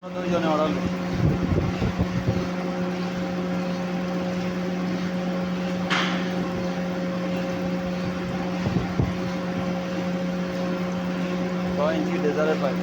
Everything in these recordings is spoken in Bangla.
দুইজনে অর্ডার ছয় ইঞ্চি ডেজারের পাইপ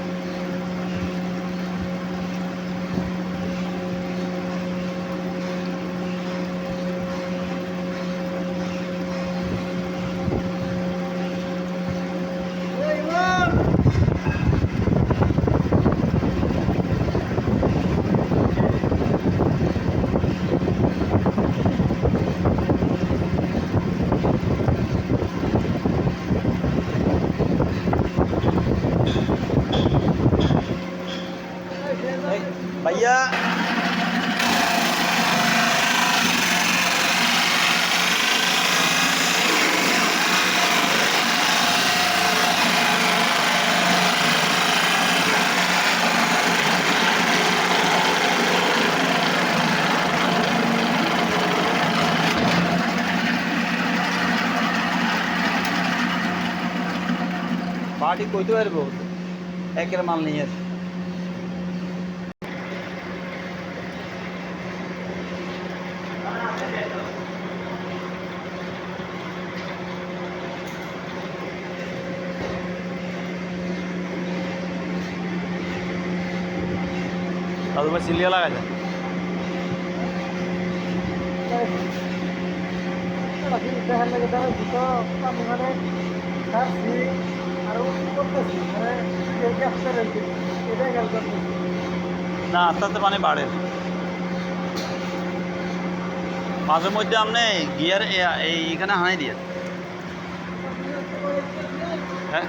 भैया पार्टी कोई तो एक माल नहीं है दादू भाई सिलिया लगा जाए না আস্তে আস্তে পানি বাড়ে মাঝে মধ্যে আপনি গিয়ার এইখানে হানাই দিয়ে হ্যাঁ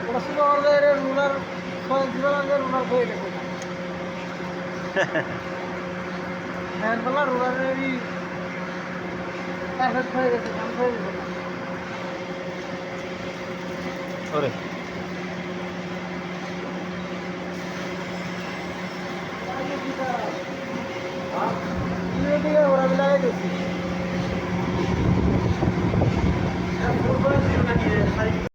ওরে ওরা লাগাই দিচ্ছি